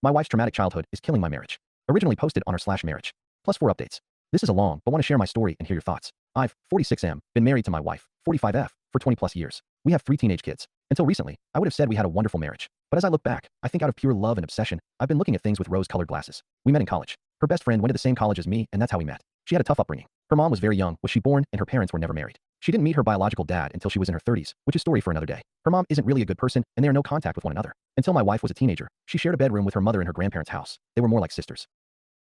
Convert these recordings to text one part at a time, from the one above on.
My wife's traumatic childhood is killing my marriage. Originally posted on our/marriage. Plus 4 updates. This is a long, but want to share my story and hear your thoughts. I've, 46M, been married to my wife, 45F, for 20 plus years. We have 3 teenage kids. Until recently, I would have said we had a wonderful marriage. But as I look back, I think out of pure love and obsession, I've been looking at things with rose-colored glasses. We met in college. Her best friend went to the same college as me, and that's how we met. She had a tough upbringing. Her mom was very young, was she born, and her parents were never married. She didn't meet her biological dad until she was in her 30s, which is a story for another day. Her mom isn't really a good person, and they are no contact with one another. Until my wife was a teenager, she shared a bedroom with her mother in her grandparents' house. They were more like sisters.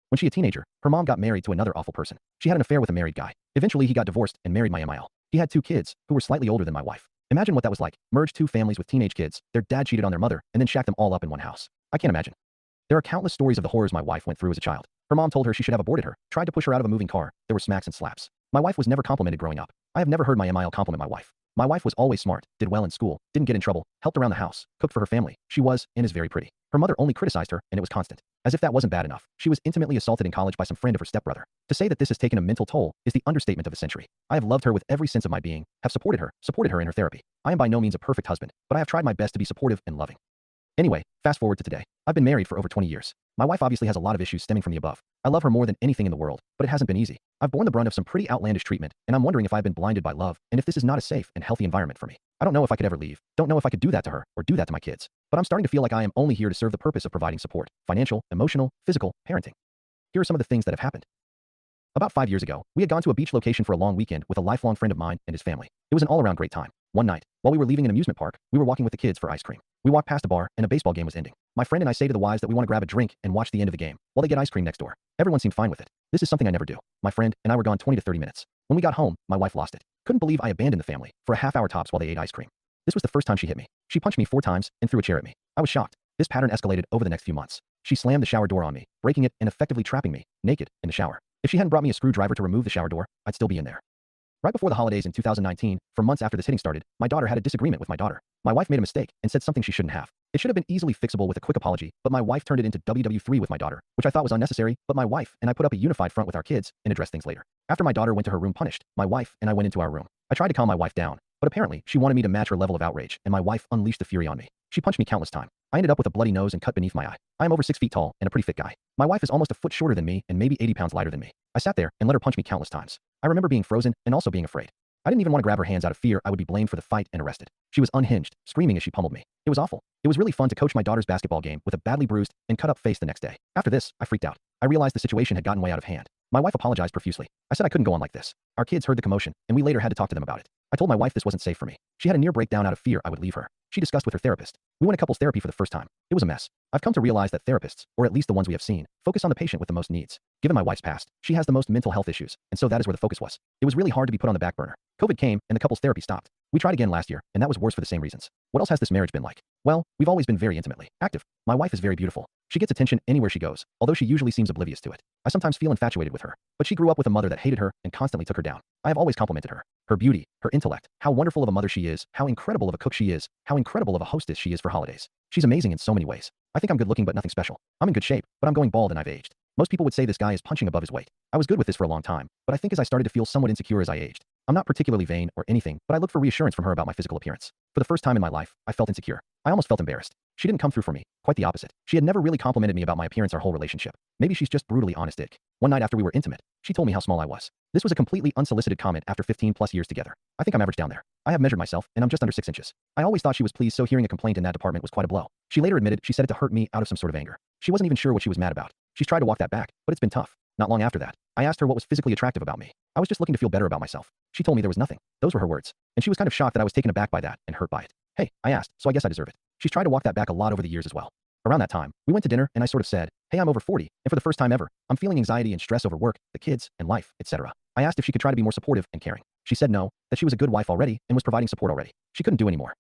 When she was a teenager, her mom got married to another awful person. She had an affair with a married guy. Eventually, he got divorced and married my MIL. He had 2 kids, who were slightly older than my wife. Imagine what that was like. Merge 2 families with teenage kids, their dad cheated on their mother, and then shacked them all up in one house. I can't imagine. There are countless stories of the horrors my wife went through as a child. Her mom told her she should have aborted her, tried to push her out of a moving car. There were smacks and slaps. My wife was never complimented growing up. I have never heard my MIL compliment my wife. My wife was always smart, did well in school, didn't get in trouble, helped around the house, cooked for her family. She was, and is very pretty. Her mother only criticized her, and it was constant. As if that wasn't bad enough, she was intimately assaulted in college by some friend of her stepbrother. To say that this has taken a mental toll is the understatement of the century. I have loved her with every sense of my being, have supported her in her therapy. I am by no means a perfect husband, but I have tried my best to be supportive and loving. Anyway, fast forward to today. I've been married for over 20 years. My wife obviously has a lot of issues stemming from the above. I love her more than anything in the world, but it hasn't been easy. I've borne the brunt of some pretty outlandish treatment, and I'm wondering if I've been blinded by love, and if this is not a safe and healthy environment for me. I don't know if I could ever leave, don't know if I could do that to her, or do that to my kids. But I'm starting to feel like I am only here to serve the purpose of providing support, financial, emotional, physical, parenting. Here are some of the things that have happened. About 5 years ago, we had gone to a beach location for a long weekend with a lifelong friend of mine and his family. It was an all-around great time. One night, while we were leaving an amusement park, we were walking with the kids for ice cream. We walked past a bar, and a baseball game was ending. My friend and I say to the wives that we want to grab a drink and watch the end of the game, while they get ice cream next door. Everyone seemed fine with it. This is something I never do. My friend and I were gone 20 to 30 minutes. When we got home, my wife lost it. Couldn't believe I abandoned the family for a half-hour tops while they ate ice cream. This was the first time she hit me. She punched me 4 times and threw a chair at me. I was shocked. This pattern escalated over the next few months. She slammed the shower door on me, breaking it and effectively trapping me, naked, in the shower. If she hadn't brought me a screwdriver to remove the shower door, I'd still be in there. Right before the holidays in 2019, for months after this hitting started, my daughter had a disagreement with my daughter. My wife made a mistake and said something she shouldn't have. It should have been easily fixable with a quick apology, but my wife turned it into WW3 with my daughter, which I thought was unnecessary, but my wife and I put up a unified front with our kids and addressed things later. After my daughter went to her room punished, my wife and I went into our room. I tried to calm my wife down, but apparently she wanted me to match her level of outrage, and my wife unleashed the fury on me. She punched me countless times. I ended up with a bloody nose and cut beneath my eye. I am over 6 feet tall and a pretty fit guy. My wife is almost a foot shorter than me and maybe 80 pounds lighter than me. I sat there and let her punch me countless times. I remember being frozen and also being afraid. I didn't even want to grab her hands out of fear I would be blamed for the fight and arrested. She was unhinged, screaming as she pummeled me. It was awful. It was really fun to coach my daughter's basketball game with a badly bruised and cut up face the next day. After this, I freaked out. I realized the situation had gotten way out of hand. My wife apologized profusely. I said I couldn't go on like this. Our kids heard the commotion, and we later had to talk to them about it. I told my wife this wasn't safe for me. She had a near breakdown out of fear I would leave her. She discussed with her therapist. We went to couples therapy for the first time. It was a mess. I've come to realize that therapists, or at least the ones we have seen, focus on the patient with the most needs. Given my wife's past, she has the most mental health issues, and so that is where the focus was. It was really hard to be put on the back burner. COVID came, and the couples therapy stopped. We tried again last year, and that was worse for the same reasons. What else has this marriage been like? Well, we've always been very intimately active. My wife is very beautiful. She gets attention anywhere she goes, although she usually seems oblivious to it. I sometimes feel infatuated with her, but she grew up with a mother that hated her and constantly took her down. I have always complimented her. Her beauty, her intellect, how wonderful of a mother she is, how incredible of a cook she is, how incredible of a hostess she is for holidays. She's amazing in so many ways. I think I'm good looking but nothing special. I'm in good shape, but I'm going bald and I've aged. Most people would say this guy is punching above his weight. I was good with this for a long time, but I think as I started to feel somewhat insecure as I aged. I'm not particularly vain or anything, but I look for reassurance from her about my physical appearance. For the first time in my life, I felt insecure. I almost felt embarrassed. She didn't come through for me. Quite the opposite. She had never really complimented me about my appearance our whole relationship. Maybe she's just brutally honest ick. One night after we were intimate, she told me how small I was. This was a completely unsolicited comment after 15 plus years together. I think I'm average down there. I have measured myself, and I'm just under 6 inches. I always thought she was pleased, so hearing a complaint in that department was quite a blow. She later admitted she said it to hurt me out of some sort of anger. She wasn't even sure what she was mad about. She's tried to walk that back, but it's been tough. Not long after that, I asked her what was physically attractive about me. I was just looking to feel better about myself. She told me there was nothing. Those were her words. And she was kind of shocked that I was taken aback by that and hurt by it. Hey, I asked, so I guess I deserve it. She's tried to walk that back a lot over the years as well. Around that time, we went to dinner and I sort of said, hey, I'm over 40, and for the first time ever, I'm feeling anxiety and stress over work, the kids, and life, etc. I asked if she could try to be more supportive and caring. She said no, that she was a good wife already and was providing support already. She couldn't do any more.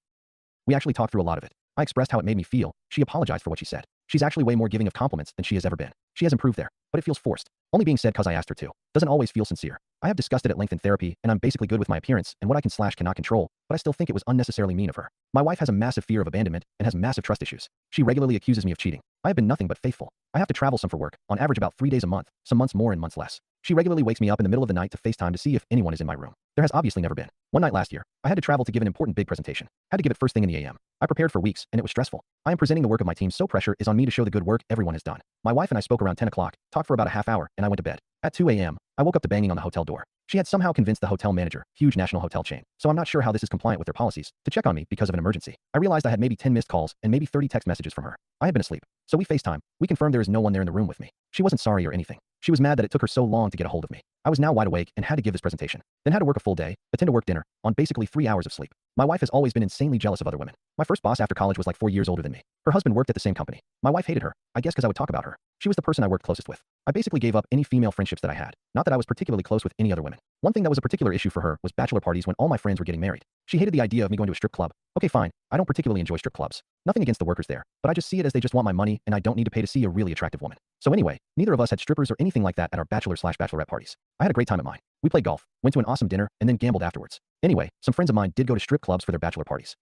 We actually talked through a lot of it. I expressed how it made me feel. She apologized for what she said. She's actually way more giving of compliments than she has ever been. She has improved there, but it feels forced. Only being said cause I asked her to. Doesn't always feel sincere. I have discussed it at length in therapy, and I'm basically good with my appearance and what I can slash cannot control, but I still think it was unnecessarily mean of her. My wife has a massive fear of abandonment and has massive trust issues. She regularly accuses me of cheating. I have been nothing but faithful. I have to travel some for work, on average about 3 days a month, some months more and months less. She regularly wakes me up in the middle of the night to FaceTime to see if anyone is in my room. There has obviously never been. One night last year, I had to travel to give an important big presentation. Had to give it first thing in the AM. I prepared for weeks, and it was stressful. I am presenting the work of my team, so pressure is on me to show the good work everyone has done. My wife and I spoke around 10 o'clock, talked for about a half hour, and I went to bed. At 2 a.m., I woke up to banging on the hotel door. She had somehow convinced the hotel manager, huge national hotel chain, so I'm not sure how this is compliant with their policies, to check on me because of an emergency. I realized I had maybe 10 missed calls and maybe 30 text messages from her. I had been asleep. So we FaceTime. We confirmed there is no one there in the room with me. She wasn't sorry or anything. She was mad that it took her so long to get a hold of me. I was now wide awake and had to give this presentation. Then had to work a full day, attend a work dinner, on basically 3 hours of sleep. My wife has always been insanely jealous of other women. My first boss after college was like 4 years older than me. Her husband worked at the same company. My wife hated her, I guess because I would talk about her. She was the person I worked closest with. I basically gave up any female friendships that I had. Not that I was particularly close with any other women. One thing that was a particular issue for her was bachelor parties when all my friends were getting married. She hated the idea of me going to a strip club. Okay, fine. I don't particularly enjoy strip clubs. Nothing against the workers there, but I just see it as they just want my money and I don't need to pay to see a really attractive woman. So anyway, neither of us had strippers or anything like that at our bachelor/bachelorette parties. I had a great time at mine. We played golf, went to an awesome dinner, and then gambled afterwards. Anyway, some friends of mine did go to strip clubs for their bachelor parties.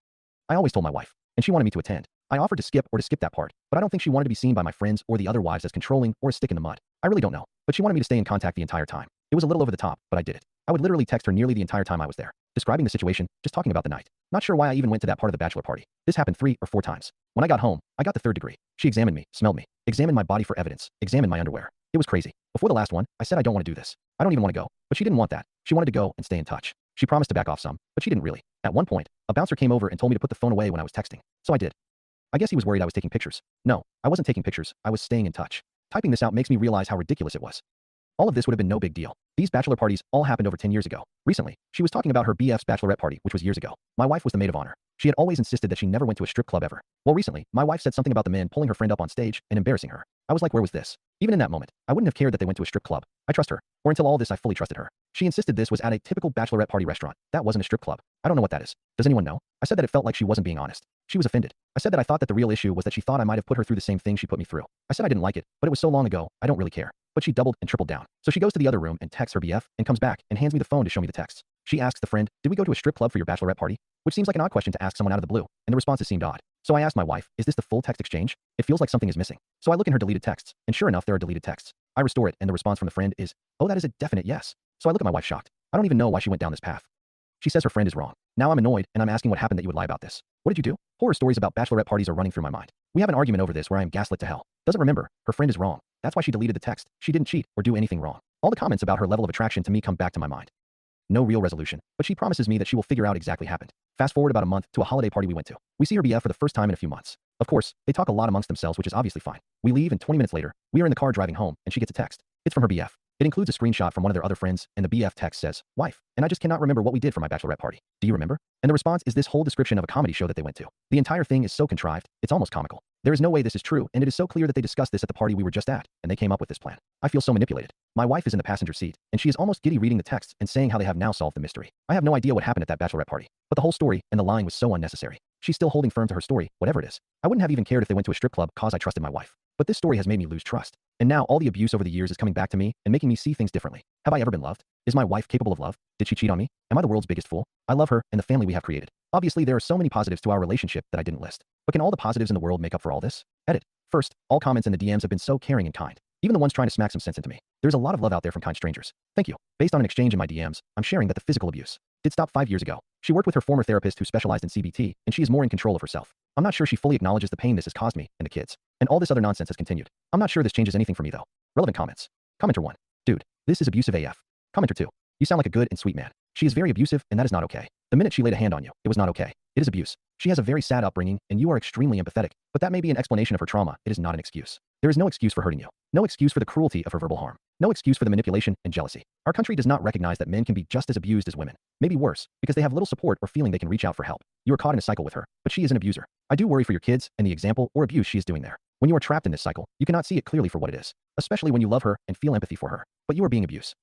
I always told my wife, and she wanted me to attend. I offered to skip that part, but I don't think she wanted to be seen by my friends or the other wives as controlling or a stick in the mud. I really don't know, but she wanted me to stay in contact the entire time. It was a little over the top, but I did it. I would literally text her nearly the entire time I was there, describing the situation, just talking about the night. Not sure why I even went to that part of the bachelor party. This happened 3 or 4 times. When I got home, I got the 3rd degree. She examined me, smelled me, examined my body for evidence, examined my underwear. It was crazy. Before the last one, I said I don't want to do this. I don't even want to go, but she didn't want that. She wanted to go and stay in touch. She promised to back off some, but she didn't really. At one point, a bouncer came over and told me to put the phone away when I was texting. So I did. I guess he was worried I was taking pictures. No, I wasn't taking pictures. I was staying in touch. Typing this out makes me realize how ridiculous it was. All of this would have been no big deal. These bachelor parties all happened over 10 years ago. Recently, she was talking about her BF's bachelorette party, which was years ago. My wife was the maid of honor. She had always insisted that she never went to a strip club ever. Well, recently, my wife said something about the man pulling her friend up on stage and embarrassing her. I was like, where was this? Even in that moment, I wouldn't have cared that they went to a strip club. I trust her. Or until all this, I fully trusted her. She insisted this was at a typical bachelorette party restaurant. That wasn't a strip club. I don't know what that is. Does anyone know? I said that it felt like she wasn't being honest. She was offended. I said that I thought that the real issue was that she thought I might have put her through the same thing she put me through. I said I didn't like it, but it was so long ago, I don't really care. But she doubled and tripled down. So she goes to the other room and texts her BF and comes back and hands me the phone to show me the texts. She asks the friend, did we go to a strip club for your bachelorette party? Which seems like an odd question to ask someone out of the blue, and the responses seemed odd. So I asked my wife, is this the full text exchange? It feels like something is missing. So I look in her deleted texts, and sure enough, there are deleted texts. I restore it, and the response from the friend is, oh, that is a definite yes. So I look at my wife shocked. I don't even know why she went down this path. She says her friend is wrong. Now I'm annoyed, and I'm asking what happened that you would lie about this. What did you do? Horror stories about bachelorette parties are running through my mind. We have an argument over this where I am gaslit to hell. Doesn't remember, her friend is wrong. That's why she deleted the text. She didn't cheat or do anything wrong. All the comments about her level of attraction to me come back to my mind. No real resolution, but she promises me that she will figure out exactly happened. Fast forward about a month to a holiday party we went to. We see her BF for the first time in a few months. Of course, they talk a lot amongst themselves, which is obviously fine. We leave and 20 minutes later, we are in the car driving home and she gets a text. It's from her BF. It includes a screenshot from one of their other friends, and the BF text says, wife, and I just cannot remember what we did for my bachelorette party. Do you remember? And the response is this whole description of a comedy show that they went to. The entire thing is so contrived, it's almost comical. There is no way this is true, and it is so clear that they discussed this at the party we were just at, and they came up with this plan. I feel so manipulated. My wife is in the passenger seat, and she is almost giddy reading the texts and saying how they have now solved the mystery. I have no idea what happened at that bachelorette party, but the whole story and the lying was so unnecessary. She's still holding firm to her story, whatever it is. I wouldn't have even cared if they went to a strip club cause I trusted my wife. But this story has made me lose trust. And now all the abuse over the years is coming back to me and making me see things differently. Have I ever been loved? Is my wife capable of love? Did she cheat on me? Am I the world's biggest fool? I love her and the family we have created. Obviously, there are so many positives to our relationship that I didn't list. But can all the positives in the world make up for all this? Edit. First, all comments in the DMs have been so caring and kind. Even the ones trying to smack some sense into me. There's a lot of love out there from kind strangers. Thank you. Based on an exchange in my DMs, I'm sharing that the physical abuse did stop 5 years ago. She worked with her former therapist who specialized in CBT, and she is more in control of herself. I'm not sure she fully acknowledges the pain this has caused me and the kids. And all this other nonsense has continued. I'm not sure this changes anything for me though. Relevant comments. Commenter 1. Dude, this is abusive AF. Commenter 2. You sound like a good and sweet man. She is very abusive, and that is not okay. The minute she laid a hand on you, it was not okay. It is abuse. She has a very sad upbringing, and you are extremely empathetic, but that may be an explanation of her trauma. It is not an excuse. There is no excuse for hurting you. No excuse for the cruelty of her verbal harm. No excuse for the manipulation and jealousy. Our country does not recognize that men can be just as abused as women. Maybe worse, because they have little support or feeling they can reach out for help. You are caught in a cycle with her, but she is an abuser. I do worry for your kids and the example or abuse she is doing there. When you are trapped in this cycle, you cannot see it clearly for what it is, especially when you love her and feel empathy for her, but you are being abused.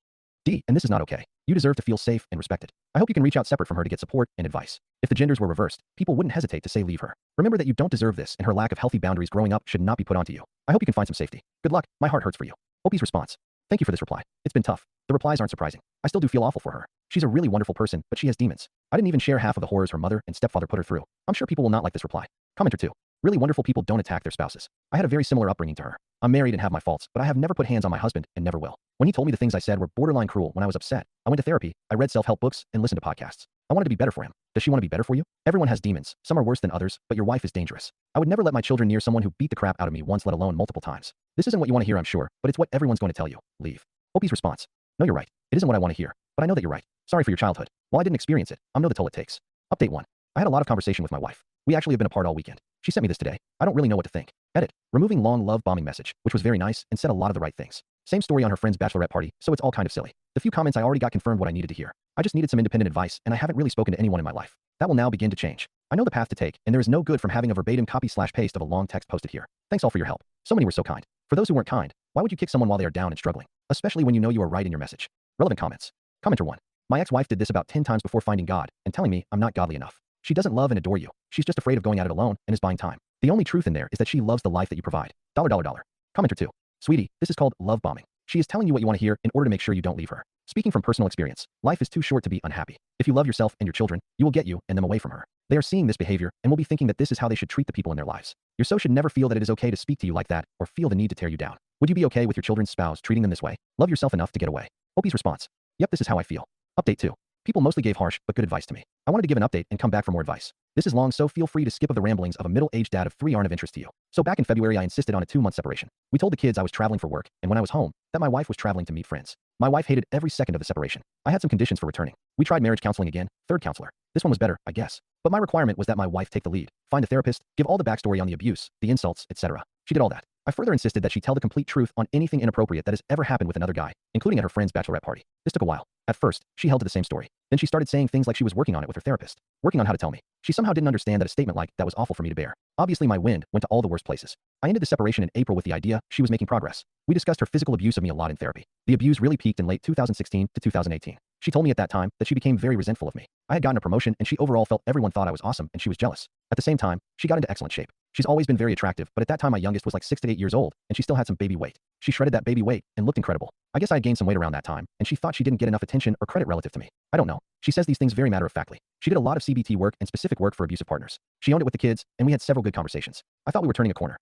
D, and this is not okay. You deserve to feel safe and respected. I hope you can reach out separate from her to get support and advice. If the genders were reversed, people wouldn't hesitate to say leave her. Remember that you don't deserve this, and her lack of healthy boundaries growing up should not be put onto you. I hope you can find some safety. Good luck. My heart hurts for you. Opie's response. Thank you for this reply. It's been tough. The replies aren't surprising. I still do feel awful for her. She's a really wonderful person, but she has demons. I didn't even share half of the horrors her mother and stepfather put her through. I'm sure people will not like this reply. Commenter 2. Really wonderful people don't attack their spouses. I had a very similar upbringing to her. I'm married and have my faults, but I have never put hands on my husband and never will. When he told me the things I said were borderline cruel when I was upset, I went to therapy, I read self-help books, and listened to podcasts. I wanted to be better for him. Does she want to be better for you? Everyone has demons. Some are worse than others, but your wife is dangerous. I would never let my children near someone who beat the crap out of me once, let alone multiple times. This isn't what you want to hear, I'm sure, but it's what everyone's going to tell you. Leave. Opie's response. No, you're right. It isn't what I want to hear, but I know that you're right. Sorry for your childhood. While I didn't experience it, I know the toll it takes. Update 1. I had a lot of conversation with my wife. We actually have been apart all weekend. She sent me this today. I don't really know what to think. Edit. Removing long love bombing message, which was very nice and said a lot of the right things. Same story on her friend's bachelorette party, so it's all kind of silly. The few comments I already got confirmed what I needed to hear. I just needed some independent advice, and I haven't really spoken to anyone in my life. That will now begin to change. I know the path to take, and there is no good from having a verbatim copy/paste of a long text posted here. Thanks all for your help. So many were so kind. For those who weren't kind, why would you kick someone while they are down and struggling? Especially when you know you are right in your message. Relevant comments. Commenter 1. My ex-wife did this about 10 times before finding God and telling me I'm not godly enough. She doesn't love and adore you. She's just afraid of going at it alone and is buying time. The only truth in there is that she loves the life that you provide. $. Commenter 2. Sweetie, this is called love bombing. She is telling you what you want to hear in order to make sure you don't leave her. Speaking from personal experience, life is too short to be unhappy. If you love yourself and your children, you will get you and them away from her. They are seeing this behavior and will be thinking that this is how they should treat the people in their lives. Your so should never feel that it is okay to speak to you like that or feel the need to tear you down. Would you be okay with your children's spouse treating them this way? Love yourself enough to get away. Opie's response. Yep, this is how I feel. Update 2. People mostly gave harsh but good advice to me. I wanted to give an update and come back for more advice. This is long, so feel free to skip of the ramblings of a middle-aged dad of 3 aren't of interest to you. So back in February I insisted on a 2-month separation. We told the kids I was traveling for work, and when I was home, that my wife was traveling to meet friends. My wife hated every second of the separation. I had some conditions for returning. We tried marriage counseling again, third counselor. This one was better, I guess. But my requirement was that my wife take the lead, find a therapist, give all the backstory on the abuse, the insults, etc. She did all that. I further insisted that she tell the complete truth on anything inappropriate that has ever happened with another guy, including at her friend's bachelorette party. This took a while. At first, she held to the same story. Then she started saying things like she was working on it with her therapist. Working on how to tell me. She somehow didn't understand that a statement like that was awful for me to bear. Obviously my wind went to all the worst places. I ended the separation in April with the idea she was making progress. We discussed her physical abuse of me a lot in therapy. The abuse really peaked in late 2016 to 2018. She told me at that time that she became very resentful of me. I had gotten a promotion and she overall felt everyone thought I was awesome and she was jealous. At the same time, she got into excellent shape. She's always been very attractive, but at that time my youngest was like 6 to 8 years old, and she still had some baby weight. She shredded that baby weight and looked incredible. I guess I had gained some weight around that time, and she thought she didn't get enough attention or credit relative to me. I don't know. She says these things very matter-of-factly. She did a lot of CBT work and specific work for abusive partners. She owned it with the kids, and we had several good conversations. I thought we were turning a corner.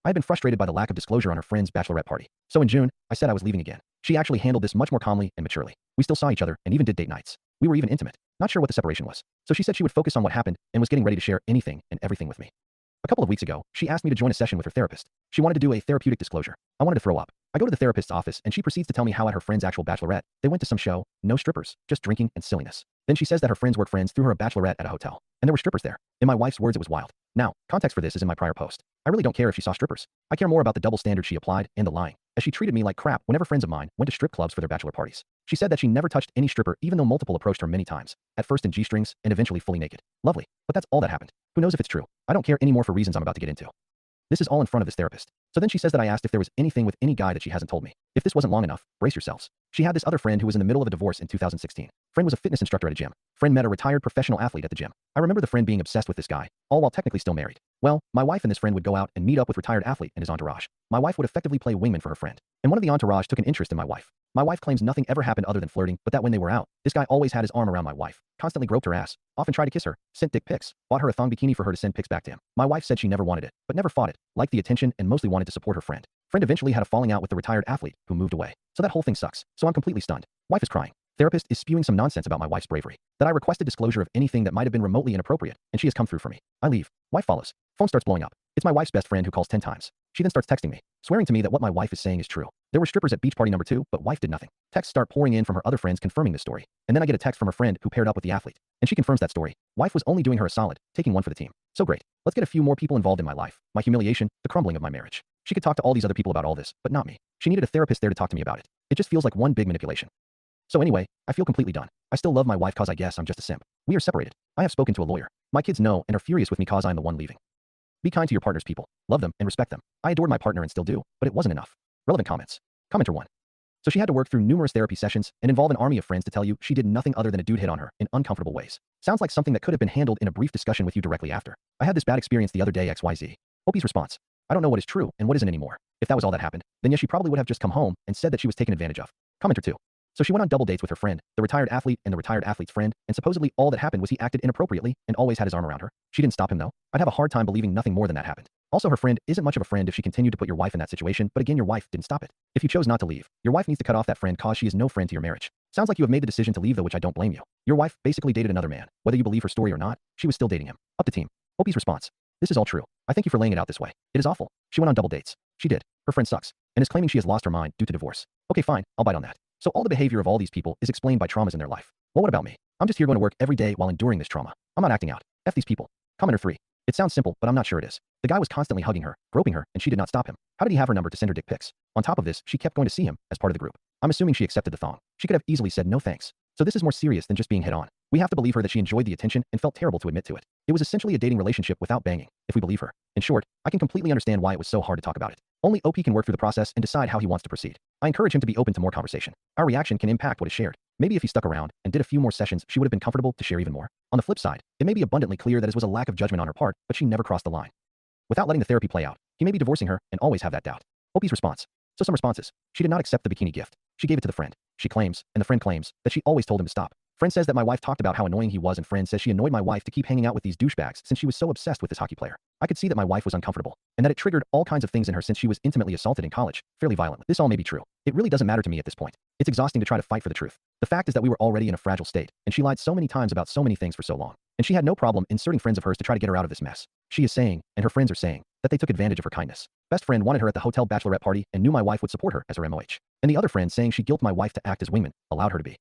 I had been frustrated by the lack of disclosure on her friend's bachelorette party. So in June, I said I was leaving again. She actually handled this much more calmly and maturely. We still saw each other and even did date nights. We were even intimate. Not sure what the separation was. So she said she would focus on what happened and was getting ready to share anything and everything with me. A couple of weeks ago, she asked me to join a session with her therapist. She wanted to do a therapeutic disclosure. I wanted to throw up. I go to the therapist's office and she proceeds to tell me how at her friend's actual bachelorette, they went to some show, no strippers, just drinking and silliness. Then she says that her friends' work friends threw her a bachelorette at a hotel, and there were strippers there. In my wife's words, it was wild. Now, context for this is in my prior post. I really don't care if she saw strippers. I care more about the double standard she applied and the lying, as she treated me like crap whenever friends of mine went to strip clubs for their bachelor parties. She said that she never touched any stripper even though multiple approached her many times, at first in G-strings and eventually fully naked. Lovely, but that's all that happened. Who knows if it's true? I don't care anymore for reasons I'm about to get into. This is all in front of this therapist. So then she says that I asked if there was anything with any guy that she hasn't told me. If this wasn't long enough, brace yourselves. She had this other friend who was in the middle of a divorce in 2016. Friend was a fitness instructor at a gym. Friend met a retired professional athlete at the gym. I remember the friend being obsessed with this guy, all while technically still married. Well, my wife and this friend would go out and meet up with retired athlete and his entourage. My wife would effectively play wingman for her friend. And one of the entourage took an interest in my wife. My wife claims nothing ever happened other than flirting, but that when they were out, this guy always had his arm around my wife, constantly groped her ass, often tried to kiss her, sent dick pics, bought her a thong bikini for her to send pics back to him. My wife said she never wanted it, but never fought it, liked the attention and mostly wanted to support her friend. Friend eventually had a falling out with the retired athlete, who moved away. So that whole thing sucks. So I'm completely stunned. Wife is crying. Therapist is spewing some nonsense about my wife's bravery. That I requested disclosure of anything that might have been remotely inappropriate, and she has come through for me. I leave. Wife follows. Phone starts blowing up. It's my wife's best friend who calls 10 times. She then starts texting me, swearing to me that what my wife is saying is true. There were strippers at beach party number 2, but wife did nothing. Texts start pouring in from her other friends confirming this story. And then I get a text from her friend who paired up with the athlete. And she confirms that story. Wife was only doing her a solid, taking one for the team. So great. Let's get a few more people involved in my life, my humiliation, the crumbling of my marriage. She could talk to all these other people about all this, but not me. She needed a therapist there to talk to me about it. It just feels like one big manipulation. So anyway, I feel completely done. I still love my wife cause I guess I'm just a simp. We are separated. I have spoken to a lawyer. My kids know and are furious with me cause I'm the one leaving. Be kind to your partner's people. Love them and respect them. I adored my partner and still do, but it wasn't enough. Relevant comments. Commenter 1. So she had to work through numerous therapy sessions and involve an army of friends to tell you she did nothing other than a dude hit on her in uncomfortable ways. Sounds like something that could have been handled in a brief discussion with you directly after. I had this bad experience the other day XYZ. Opie's response. I don't know what is true and what isn't anymore. If that was all that happened, then yes, she probably would have just come home and said that she was taken advantage of. Commenter 2. So she went on double dates with her friend, the retired athlete, and the retired athlete's friend, and supposedly all that happened was he acted inappropriately and always had his arm around her. She didn't stop him though. I'd have a hard time believing nothing more than that happened. Also, her friend isn't much of a friend if she continued to put your wife in that situation, but again, your wife didn't stop it. If you chose not to leave, your wife needs to cut off that friend cause she is no friend to your marriage. Sounds like you have made the decision to leave though, which I don't blame you. Your wife basically dated another man. Whether you believe her story or not, she was still dating him. Up to team. Opie's response. This is all true. I thank you for laying it out this way. It is awful. She went on double dates. She did. Her friend sucks and is claiming she has lost her mind due to divorce. Okay, fine. I'll bite on that. So all the behavior of all these people is explained by traumas in their life. Well, what about me? I'm just here going to work every day while enduring this trauma. I'm not acting out. F these people. Commenter 3. It sounds simple, but I'm not sure it is. The guy was constantly hugging her, groping her, and she did not stop him. How did he have her number to send her dick pics? On top of this, she kept going to see him as part of the group. I'm assuming she accepted the thong. She could have easily said no thanks. So this is more serious than just being hit on. We have to believe her that she enjoyed the attention and felt terrible to admit to it. It was essentially a dating relationship without banging, if we believe her. In short, I can completely understand why it was so hard to talk about it. Only OP can work through the process and decide how he wants to proceed. I encourage him to be open to more conversation. Our reaction can impact what is shared. Maybe if he stuck around and did a few more sessions, she would have been comfortable to share even more. On the flip side, it may be abundantly clear that it was a lack of judgment on her part, but she never crossed the line. Without letting the therapy play out, he may be divorcing her and always have that doubt. OP's response. So some responses. She did not accept the bikini gift. She gave it to the friend. She claims, and the friend claims, that she always told him to stop. Friend says that my wife talked about how annoying he was, and friend says she annoyed my wife to keep hanging out with these douchebags since she was so obsessed with this hockey player. I could see that my wife was uncomfortable, and that it triggered all kinds of things in her since she was intimately assaulted in college, fairly violently. This all may be true. It really doesn't matter to me at this point. It's exhausting to try to fight for the truth. The fact is that we were already in a fragile state, and she lied so many times about so many things for so long. And she had no problem inserting friends of hers to try to get her out of this mess. She is saying, and her friends are saying, that they took advantage of her kindness. Best friend wanted her at the hotel bachelorette party and knew my wife would support her as her MOH. And the other friend saying she guilted my wife to act as wingman, allowed her to be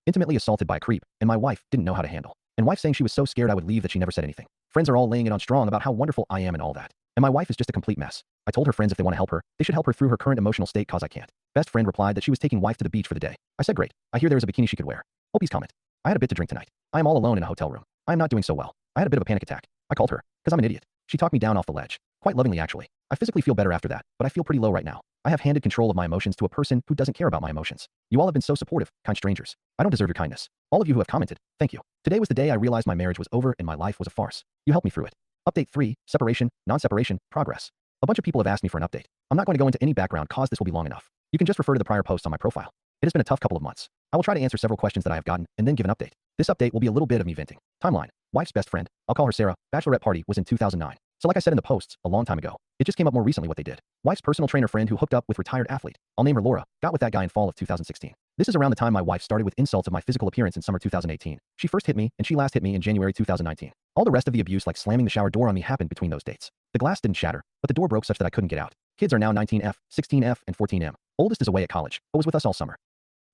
intimately assaulted by a creep, and my wife didn't know how to handle. And wife saying she was so scared I would leave that she never said anything. Friends are all laying it on strong about how wonderful I am and all that. And my wife is just a complete mess. I told her friends if they want to help her, they should help her through her current emotional state cause I can't. Best friend replied that she was taking wife to the beach for the day. I said great. I hear there is a bikini she could wear. Opie's comment. I had a bit to drink tonight. I am all alone in a hotel room. I am not doing so well. I had a bit of a panic attack. I called her, because I'm an idiot. She talked me down off the ledge. Quite lovingly actually. I physically feel better after that, but I feel pretty low right now. I have handed control of my emotions to a person who doesn't care about my emotions. You all have been so supportive, kind strangers. I don't deserve your kindness. All of you who have commented, thank you. Today was the day I realized my marriage was over and my life was a farce. You helped me through it. Update 3, separation, non-separation, progress. A bunch of people have asked me for an update. I'm not going to go into any background cause this will be long enough. You can just refer to the prior posts on my profile. It has been a tough couple of months. I will try to answer several questions that I have gotten and then give an update. This update will be a little bit of me venting. Timeline. Wife's best friend. I'll call her Sarah. Bachelorette party was in 2009. So like I said in the posts, a long time ago. It just came up more recently what they did. Wife's personal trainer friend who hooked up with retired athlete. I'll name her Laura. Got with that guy in fall of 2016. This is around the time my wife started with insults of my physical appearance in summer 2018. She first hit me and she last hit me in January 2019. All the rest of the abuse like slamming the shower door on me happened between those dates. The glass didn't shatter, but the door broke such that I couldn't get out. Kids are now 19F, 16F, and 14M. Oldest is away at college, but was with us all summer.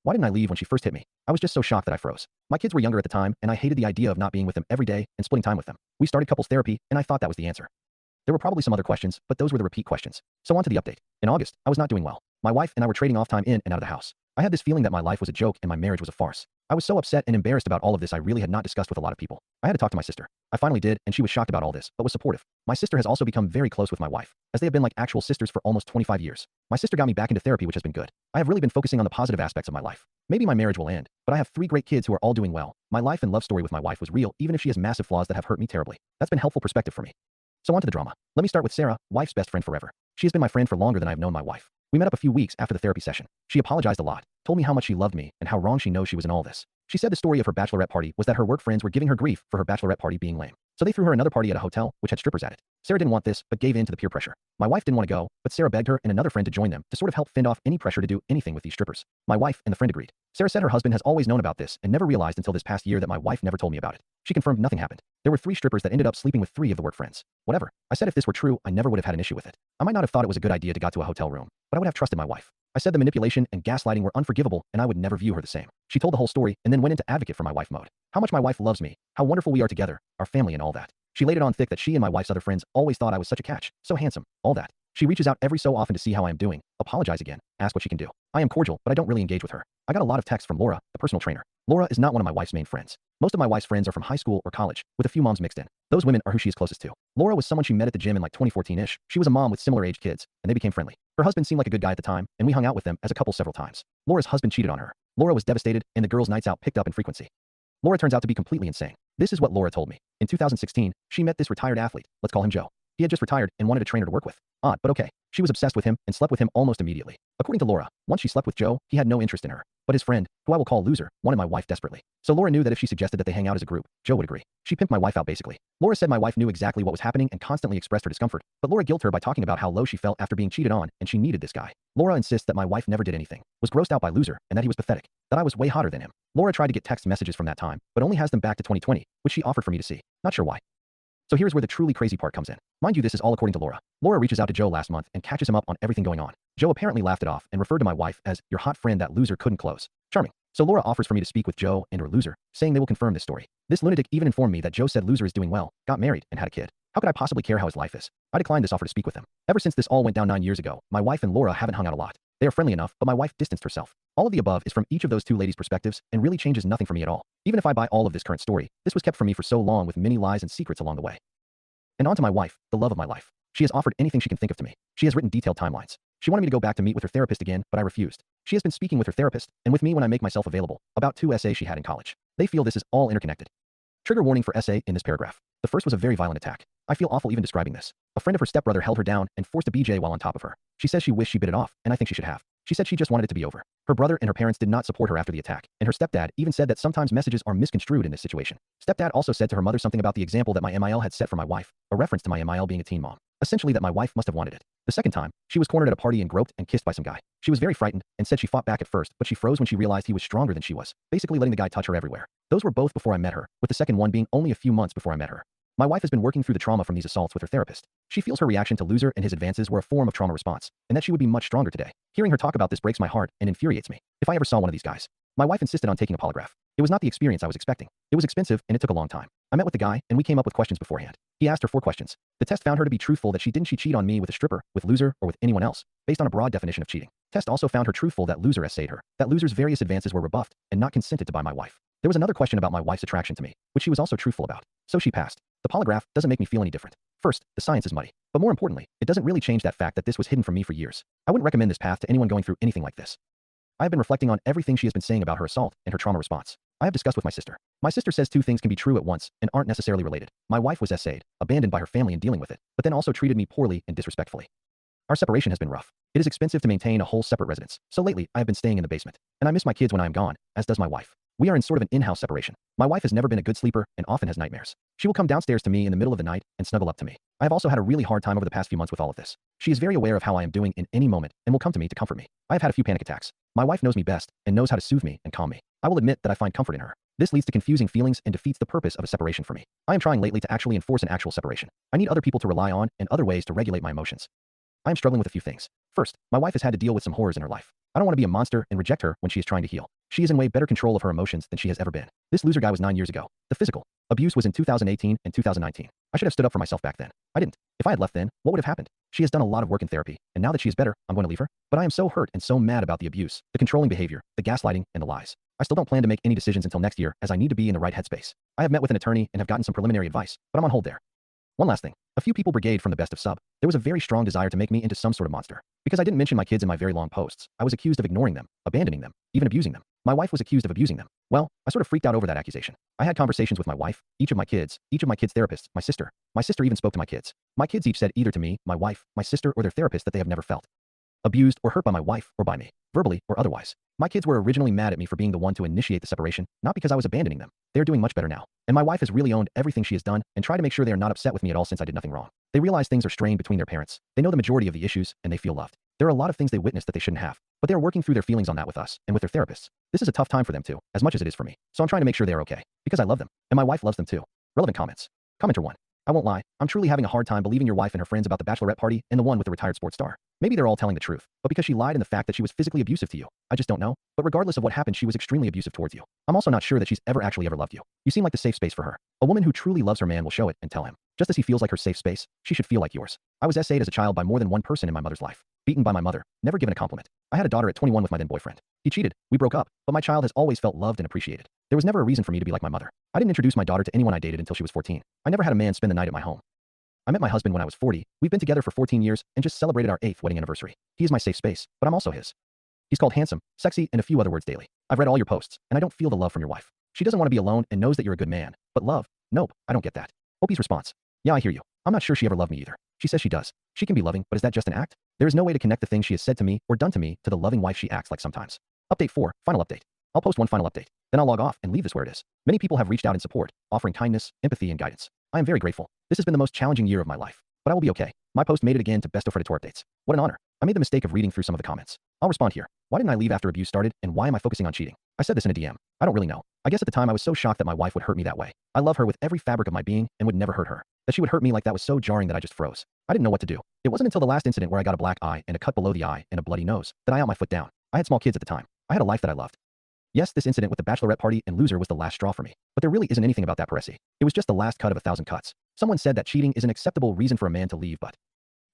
Why didn't I leave when she first hit me? I was just so shocked that I froze. My kids were younger at the time, and I hated the idea of not being with them every day and splitting time with them. We started couples therapy, and I thought that was the answer. There were probably some other questions, but those were the repeat questions. So on to the update. In August, I was not doing well. My wife and I were trading off time in and out of the house. I had this feeling that my life was a joke and my marriage was a farce. I was so upset and embarrassed about all of this I really had not discussed with a lot of people. I had to talk to my sister. I finally did, and she was shocked about all this, but was supportive. My sister has also become very close with my wife, as they have been like actual sisters for almost 25 years. My sister got me back into therapy, which has been good. I have really been focusing on the positive aspects of my life. Maybe my marriage will end, but I have 3 great kids who are all doing well. My life and love story with my wife was real, even if she has massive flaws that have hurt me terribly. That's been helpful perspective for me. So on to the drama. Let me start with Sarah, wife's best friend forever. She has been my friend for longer than I've known my wife. We met up a few weeks after the therapy session. She apologized a lot, told me how much she loved me and how wrong she knows she was in all this. She said the story of her bachelorette party was that her work friends were giving her grief for her bachelorette party being lame. So they threw her another party at a hotel, which had strippers at it. Sarah didn't want this, but gave in to the peer pressure. My wife didn't want to go, but Sarah begged her and another friend to join them to sort of help fend off any pressure to do anything with these strippers. My wife and the friend agreed. Sarah said her husband has always known about this and never realized until this past year that my wife never told me about it. She confirmed nothing happened. There were 3 strippers that ended up sleeping with 3 of the work friends. Whatever. I said if this were true, I never would have had an issue with it. I might not have thought it was a good idea to go to a hotel room, but I would have trusted my wife. I said the manipulation and gaslighting were unforgivable and I would never view her the same. She told the whole story and then went into advocate for my wife mode. How much my wife loves me, how wonderful we are together, our family and all that. She laid it on thick that she and my wife's other friends always thought I was such a catch, so handsome, all that. She reaches out every so often to see how I am doing, apologize again, ask what she can do. I am cordial, but I don't really engage with her. I got a lot of texts from Laura, the personal trainer. Laura is not one of my wife's main friends. Most of my wife's friends are from high school or college, with a few moms mixed in. Those women are who she is closest to. Laura was someone she met at the gym in like 2014-ish. She was a mom with similar aged kids, and they became friendly. Her husband seemed like a good guy at the time, and we hung out with them as a couple several times. Laura's husband cheated on her. Laura was devastated, and the girls' nights out picked up in frequency. Laura turns out to be completely insane. This is what Laura told me. In 2016, she met this retired athlete, let's call him Joe. He had just retired and wanted a trainer to work with. Odd, but okay. She was obsessed with him and slept with him almost immediately. According to Laura, once she slept with Joe, he had no interest in her. But his friend, who I will call Loser, wanted my wife desperately. So Laura knew that if she suggested that they hang out as a group, Joe would agree. She pimped my wife out basically. Laura said my wife knew exactly what was happening and constantly expressed her discomfort, but Laura guilted her by talking about how low she felt after being cheated on and she needed this guy. Laura insists that my wife never did anything, was grossed out by Loser, and that he was pathetic, that I was way hotter than him. Laura tried to get text messages from that time, but only has them back to 2020, which she offered for me to see. Not sure why. So here's where the truly crazy part comes in. Mind you, this is all according to Laura. Laura reaches out to Joe last month and catches him up on everything going on. Joe apparently laughed it off and referred to my wife as your hot friend that Loser couldn't close. Charming. So Laura offers for me to speak with Joe and or Loser, saying they will confirm this story. This lunatic even informed me that Joe said Loser is doing well, got married, and had a kid. How could I possibly care how his life is? I declined this offer to speak with him. Ever since this all went down 9 years ago, my wife and Laura haven't hung out a lot. They are friendly enough, but my wife distanced herself. All of the above is from each of those two ladies' perspectives and really changes nothing for me at all. Even if I buy all of this current story, this was kept from me for so long with many lies and secrets along the way. And on to my wife, the love of my life. She has offered anything she can think of to me. She has written detailed timelines. She wanted me to go back to meet with her therapist again, but I refused. She has been speaking with her therapist, and with me when I make myself available, about 2 essays she had in college. They feel this is all interconnected. Trigger warning for essay in this paragraph. The first was a very violent attack. I feel awful even describing this. A friend of her stepbrother held her down and forced a BJ while on top of her. She says she wished she bit it off, and I think she should have. She said she just wanted it to be over. Her brother and her parents did not support her after the attack, and her stepdad even said that sometimes messages are misconstrued in this situation. Stepdad also said to her mother something about the example that my MIL had set for my wife, a reference to my MIL being a teen mom. Essentially that my wife must have wanted it. The second time, she was cornered at a party and groped and kissed by some guy. She was very frightened and said she fought back at first, but she froze when she realized he was stronger than she was, basically letting the guy touch her everywhere. Those were both before I met her, with the second one being only a few months before I met her. My wife has been working through the trauma from these assaults with her therapist. She feels her reaction to Loser and his advances were a form of trauma response, and that she would be much stronger today. Hearing her talk about this breaks my heart and infuriates me. If I ever saw one of these guys. My wife insisted on taking a polygraph. It was not the experience I was expecting. It was expensive and it took a long time. I met with the guy and we came up with questions beforehand. He asked her 4 questions. The test found her to be truthful that she didn't cheat on me with a stripper, with Loser, or with anyone else, based on a broad definition of cheating. Test also found her truthful that Loser essayed her, that Loser's various advances were rebuffed and not consented to by my wife. There was another question about my wife's attraction to me, which she was also truthful about. So she passed. The polygraph doesn't make me feel any different. First, the science is muddy. But more importantly, it doesn't really change that fact that this was hidden from me for years. I wouldn't recommend this path to anyone going through anything like this. I have been reflecting on everything she has been saying about her assault and her trauma response. I have discussed with my sister. My sister says 2 things can be true at once and aren't necessarily related. My wife was essayed, abandoned by her family in dealing with it, but then also treated me poorly and disrespectfully. Our separation has been rough. It is expensive to maintain a whole separate residence, so lately I have been staying in the basement. And I miss my kids when I am gone, as does my wife. We are in sort of an in-house separation. My wife has never been a good sleeper and often has nightmares. She will come downstairs to me in the middle of the night and snuggle up to me. I have also had a really hard time over the past few months with all of this. She is very aware of how I am doing in any moment and will come to me to comfort me. I have had a few panic attacks. My wife knows me best and knows how to soothe me and calm me. I will admit that I find comfort in her. This leads to confusing feelings and defeats the purpose of a separation for me. I am trying lately to actually enforce an actual separation. I need other people to rely on and other ways to regulate my emotions. I am struggling with a few things. First, my wife has had to deal with some horrors in her life. I don't want to be a monster and reject her when she is trying to heal. She is in way better control of her emotions than she has ever been. This Loser guy was 9 years ago. The physical abuse was in 2018 and 2019. I should have stood up for myself back then. I didn't. If I had left then, what would have happened? She has done a lot of work in therapy, and now that she is better, I'm going to leave her. But I am so hurt and so mad about the abuse, the controlling behavior, the gaslighting, and the lies. I still don't plan to make any decisions until next year as I need to be in the right headspace. I have met with an attorney and have gotten some preliminary advice, but I'm on hold there. One last thing. A few people brigade from the best of sub. There was a very strong desire to make me into some sort of monster. Because I didn't mention my kids in my very long posts, I was accused of ignoring them, abandoning them, even abusing them. My wife was accused of abusing them. Well, I sort of freaked out over that accusation. I had conversations with my wife, each of my kids' therapists, my sister. My sister even spoke to my kids. My kids each said either to me, my wife, my sister, or their therapist that they have never felt abused or hurt by my wife or by me, verbally or otherwise. My kids were originally mad at me for being the one to initiate the separation, not because I was abandoning them. They are doing much better now. And my wife has really owned everything she has done and tried to make sure they are not upset with me at all since I did nothing wrong. They realize things are strained between their parents. They know the majority of the issues and they feel loved. There are a lot of things they witnessed that they shouldn't have, but they are working through their feelings on that with us and with their therapists. This is a tough time for them too, as much as it is for me. So I'm trying to make sure they are okay, because I love them, and my wife loves them too. Relevant comments. Commenter 1. I won't lie, I'm truly having a hard time believing your wife and her friends about the bachelorette party and the one with the retired sports star. Maybe they're all telling the truth, but because she lied in the fact that she was physically abusive to you, I just don't know. But regardless of what happened, she was extremely abusive towards you. I'm also not sure that she's ever loved you. You seem like the safe space for her. A woman who truly loves her man will show it and tell him. Just as he feels like her safe space, she should feel like yours. I was essayed as a child by more than one person in my mother's life. Beaten by my mother, never given a compliment. I had a daughter at 21 with my then boyfriend. He cheated, we broke up, but my child has always felt loved and appreciated. There was never a reason for me to be like my mother. I didn't introduce my daughter to anyone I dated until she was 14. I never had a man spend the night at my home. I met my husband when I was 40. We've been together for 14 years and just celebrated our 8th wedding anniversary. He is my safe space, but I'm also his. He's called handsome, sexy, and a few other words daily. I've read all your posts, and I don't feel the love from your wife. She doesn't want to be alone and knows that you're a good man. But love? Nope, I don't get that. Opie's response. Yeah, I hear you. I'm not sure she ever loved me either. She says she does. She can be loving, but is that just an act? There is no way to connect the things she has said to me or done to me to the loving wife she acts like sometimes. Update 4, final update. I'll post one final update. Then I'll log off and leave this where it is. Many people have reached out in support, offering kindness, empathy, and guidance. I am very grateful. This has been the most challenging year of my life. But I will be okay. My post made it again to Best of Tour updates. What an honor. I made the mistake of reading through some of the comments. I'll respond here. Why didn't I leave after abuse started, and why am I focusing on cheating? I said this in a DM. I don't really know. I guess at the time I was so shocked that my wife would hurt me that way. I love her with every fabric of my being and would never hurt her. That she would hurt me like that was so jarring that I just froze. I didn't know what to do. It wasn't until the last incident where I got a black eye and a cut below the eye and a bloody nose that I out my foot down. I had small kids at the time. I had a life that I loved. Yes, this incident with the bachelorette party and loser was the last straw for me. But there really isn't anything about that Paresi. It was just the last cut of 1,000 cuts. Someone said that cheating is an acceptable reason for a man to leave, but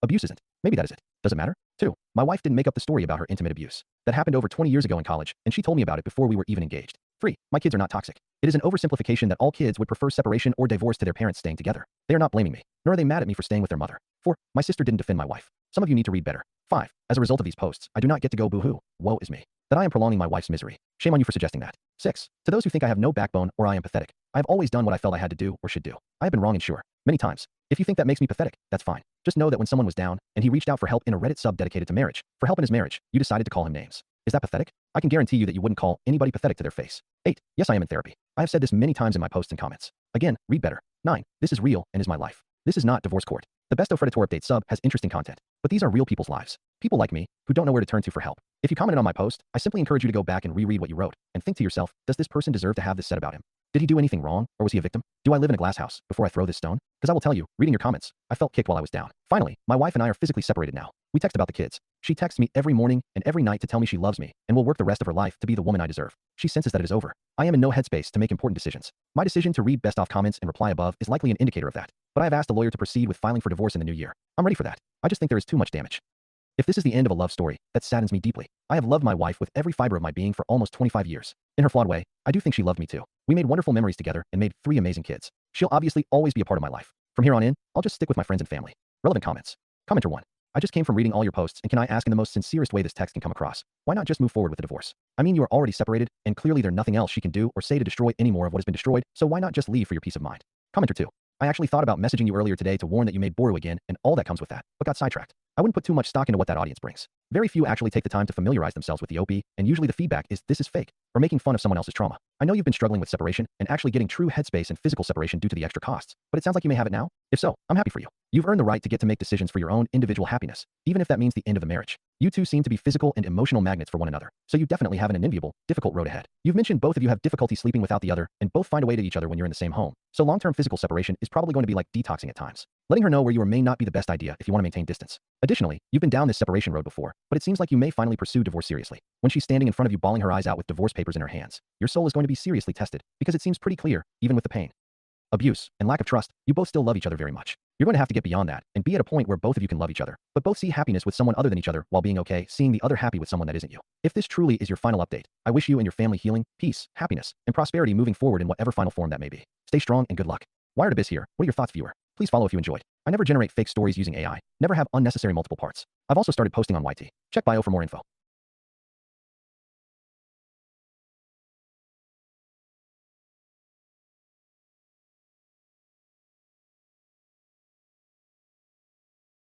abuse isn't. Maybe that is it. Does it matter? 2. My wife didn't make up the story about her intimate abuse. That happened over 20 years ago in college, and she told me about it before we were even engaged. 3. My kids are not toxic. It is an oversimplification that all kids would prefer separation or divorce to their parents staying together. They are not blaming me, nor are they mad at me for staying with their mother. 4. My sister didn't defend my wife. Some of you need to read better. 5. As a result of these posts, I do not get to go boo-hoo. Woe is me. That I am prolonging my wife's misery. Shame on you for suggesting that. 6. To those who think I have no backbone or I am pathetic, I have always done what I felt I had to do or should do. I have been wrong and sure. Many times. If you think that makes me pathetic, that's fine. Just know that when someone was down and he reached out for help in a Reddit sub dedicated to marriage, for help in his marriage, you decided to call him names. Is that pathetic? I can guarantee you that you wouldn't call anybody pathetic to their face. 8. Yes, I am in therapy. I have said this many times in my posts and comments. Again, read better. 9. This is real and is my life. This is not divorce court. The Best of Tour update sub has interesting content, but these are real people's lives. People like me, who don't know where to turn to for help. If you commented on my post, I simply encourage you to go back and reread what you wrote, and think to yourself, does this person deserve to have this said about him? Did he do anything wrong, or was he a victim? Do I live in a glass house before I throw this stone? Because I will tell you, reading your comments, I felt kicked while I was down. Finally, my wife and I are physically separated now. We text about the kids. She texts me every morning and every night to tell me she loves me and will work the rest of her life to be the woman I deserve. She senses that it is over. I am in no headspace to make important decisions. My decision to read best off comments and reply above is likely an indicator of that. But I have asked a lawyer to proceed with filing for divorce in the new year. I'm ready for that. I just think there is too much damage. If this is the end of a love story, that saddens me deeply. I have loved my wife with every fiber of my being for almost 25 years. In her flawed way, I do think she loved me too. We made wonderful memories together and made 3 amazing kids. She'll obviously always be a part of my life. From here on in, I'll just stick with my friends and family. Relevant comments. Commenter 1. I just came from reading all your posts, and can I ask in the most sincerest way this text can come across? Why not just move forward with the divorce? I mean, you are already separated, and clearly there's nothing else she can do or say to destroy any more of what has been destroyed, so why not just leave for your peace of mind? Commenter 2. I actually thought about messaging you earlier today to warn that you made Boru again and all that comes with that, but got sidetracked. I wouldn't put too much stock into what that audience brings. Very few actually take the time to familiarize themselves with the OP, and usually the feedback is this is fake, or making fun of someone else's trauma. I know you've been struggling with separation and actually getting true headspace and physical separation due to the extra costs, but it sounds like you may have it now. If so, I'm happy for you. You've earned the right to get to make decisions for your own individual happiness, even if that means the end of the marriage. You two seem to be physical and emotional magnets for one another, so you definitely have an enviable, difficult road ahead. You've mentioned both of you have difficulty sleeping without the other, and both find a way to each other when you're in the same home. So long-term physical separation is probably going to be like detoxing at times. Letting her know where you are may not be the best idea if you want to maintain distance. Additionally, you've been down this separation road before, but it seems like you may finally pursue divorce seriously. When she's standing in front of you bawling her eyes out with divorce papers in her hands, your soul is going to be seriously tested, because it seems pretty clear, even with the pain, abuse, and lack of trust, you both still love each other very much. You're going to have to get beyond that and be at a point where both of you can love each other, but both see happiness with someone other than each other while being okay seeing the other happy with someone that isn't you. If this truly is your final update, I wish you and your family healing, peace, happiness, and prosperity moving forward in whatever final form that may be. Stay strong and good luck. Wired Abyss here. What are your thoughts, viewer? Please follow if you enjoyed. I never generate fake stories using AI. Never have unnecessary multiple parts. I've also started posting on YT. Check bio for more info.